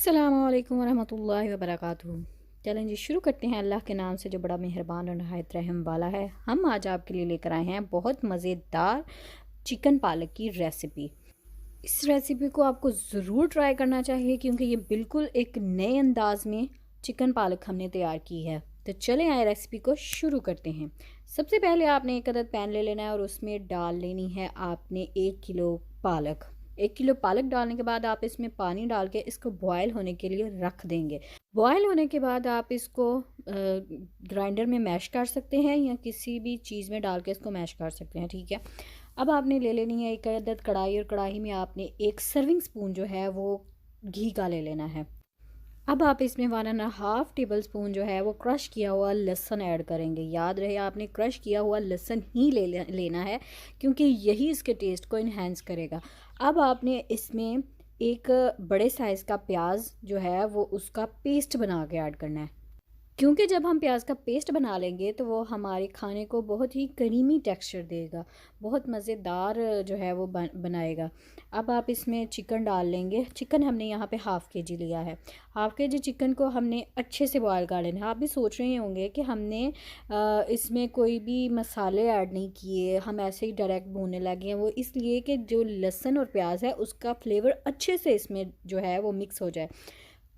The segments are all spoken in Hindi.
अस्सलामुअलैकुम वरहमतुल्लाहि वबरकातुहू। चलें जी, शुरू करते हैं अल्लाह के नाम से जो बड़ा मेहरबान और नहायत रहम वाला है। हम आज आपके लिए लेकर आए हैं बहुत मज़ेदार चिकन पालक की रेसिपी। इस रेसिपी को आपको ज़रूर ट्राई करना चाहिए क्योंकि ये बिल्कुल एक नए अंदाज में चिकन पालक हमने तैयार की है। तो चलें आए रेसिपी को शुरू करते हैं। सबसे पहले आपने एक अदद पैन ले लेना है और उसमें डाल लेनी है आपने 1 किलो पालक। 1 किलो पालक डालने के बाद आप इसमें पानी डाल के इसको बॉयल होने के लिए रख देंगे। बॉयल होने के बाद आप इसको ग्राइंडर में मैश कर सकते हैं या किसी भी चीज़ में डाल के इसको मैश कर सकते हैं, ठीक है। अब आपने ले लेनी है एक अदद कढ़ाई और कढ़ाई में आपने 1 सर्विंग स्पून जो है वो घी का ले लेना है। अब आप इसमें 1.5 टेबल स्पून जो है वो क्रश किया हुआ लहसुन ऐड करेंगे। याद रहे आपने क्रश किया हुआ लहसुन ही लेना है क्योंकि यही इसके टेस्ट को इन्हेंस करेगा। अब आपने इसमें एक बड़े साइज़ का प्याज जो है वो उसका पेस्ट बना के ऐड करना है क्योंकि जब हम प्याज का पेस्ट बना लेंगे तो वो हमारे खाने को बहुत ही करीमी टेक्सचर देगा, बहुत मज़ेदार जो है वो बनाएगा। अब आप इसमें चिकन डाल लेंगे। चिकन हमने यहाँ पे हाफ़ के जी लिया है। हाफ़ के जी चिकन को हमने अच्छे से बॉयल कर लेना है। आप भी सोच रहे होंगे कि हमने इसमें कोई भी मसाले ऐड नहीं किए, हम ऐसे ही डायरेक्ट भूनने लगे हैं। वो इसलिए कि जो लहसुन और प्याज है उसका फ्लेवर अच्छे से इसमें जो है वो मिक्स हो जाए।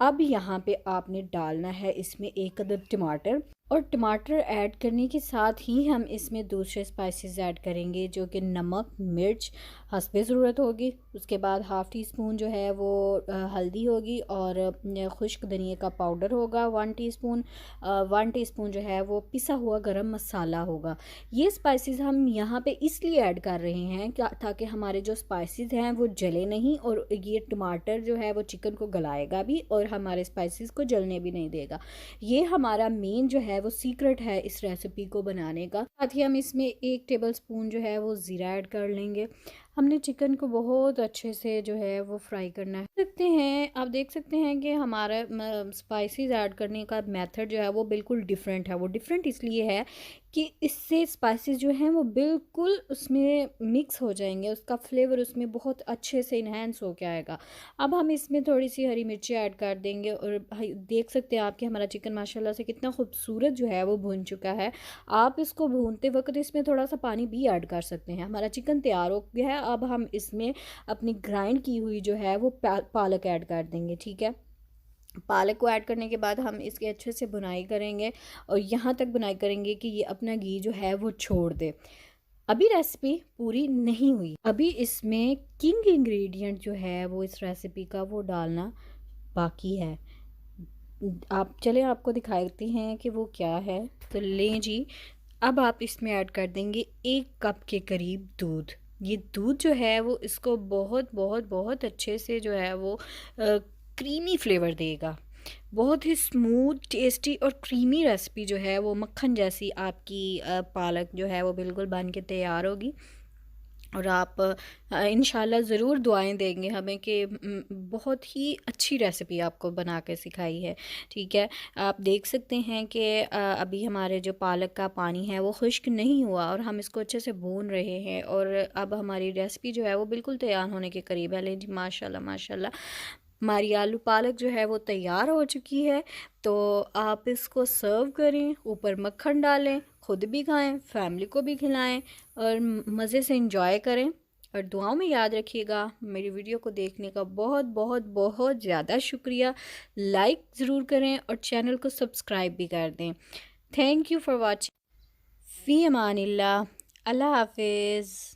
अब यहाँ पे आपने डालना है इसमें एक अदद टमाटर, और टमाटर ऐड करने के साथ ही हम इसमें दूसरे स्पाइसेस ऐड करेंगे जो कि नमक, मिर्च हस्बे ज़रूरत होगी। उसके बाद हाफ़ टी स्पून जो है वो हल्दी होगी और खुश्क धनिया का पाउडर होगा 1 टीस्पून। 1 टीस्पून जो है वो पिसा हुआ गरम मसाला होगा। ये स्पाइसेस हम यहाँ पे इसलिए ऐड कर रहे हैं ताकि हमारे जो स्पाइसेस हैं वो जले नहीं, और ये टमाटर जो है वो चिकन को गलाएगा भी और हमारे स्पाइसेस को जलने भी नहीं देगा। ये हमारा मेन जो है वो सीक्रेट है इस रेसिपी को बनाने का। साथ ही हम इसमें 1 टेबल स्पून जो है वो ज़ीरा ऐड कर लेंगे। हमने चिकन को बहुत अच्छे से जो है वो फ्राई करना है। आप देख सकते हैं कि हमारा स्पाइसेस ऐड करने का मेथड जो है वो बिल्कुल डिफरेंट है। वो डिफरेंट इसलिए है कि इससे स्पाइसेस जो हैं वो बिल्कुल उसमें मिक्स हो जाएंगे, उसका फ्लेवर उसमें बहुत अच्छे से इन्हेंस हो के आएगा। अब हम इसमें थोड़ी सी हरी मिर्ची ऐड कर देंगे और भाई देख सकते हैं आप कि हमारा चिकन माशाल्लाह से कितना खूबसूरत जो है वो भुन चुका है। आप इसको भूनते वक्त इसमें थोड़ा सा पानी भी ऐड कर सकते हैं। हमारा चिकन तैयार हो गया है। अब हम इसमें अपनी ग्राइंड की हुई जो है वो पालक ऐड कर देंगे, ठीक है। पालक को ऐड करने के बाद हम इसके अच्छे से बुनाई करेंगे और यहाँ तक बुनाई करेंगे कि ये अपना घी जो है वो छोड़ दे। अभी रेसिपी पूरी नहीं हुई, अभी इसमें किंग इंग्रेडिएंट जो है वो इस रेसिपी का वो डालना बाकी है। आप चले आपको दिखाती हैं कि वो क्या है। तो लें जी, अब आप इसमें ऐड कर देंगे 1 कप के करीब दूध। ये दूध जो है वो इसको बहुत बहुत बहुत अच्छे से जो है वो क्रीमी फ्लेवर देगा। बहुत ही स्मूथ, टेस्टी और क्रीमी रेसिपी जो है वो मक्खन जैसी आपकी पालक जो है वो बिल्कुल बन के तैयार होगी। और आप इंशाल्लाह ज़रूर दुआएं देंगे हमें कि बहुत ही अच्छी रेसिपी आपको बना के सिखाई है, ठीक है। आप देख सकते हैं कि अभी हमारे जो पालक का पानी है वो खुश्क नहीं हुआ और हम इसको अच्छे से भून रहे हैं और अब हमारी रेसिपी जो है वो बिल्कुल तैयार होने के करीब है। लेकिन माशाल्लाह माशाल्लाह हमारी आलू पालक जो है वो तैयार हो चुकी है। तो आप इसको सर्व करें, ऊपर मक्खन डालें, ख़ुद भी खाएं, फैमिली को भी खिलाएं और मज़े से इंजॉय करें। और दुआओं में याद रखिएगा। मेरी वीडियो को देखने का बहुत बहुत बहुत ज़्यादा शुक्रिया। लाइक ज़रूर करें और चैनल को सब्सक्राइब भी कर दें। Thank you for watching. फ़ी अमानिल्लाह। अल्लाह हाफिज़।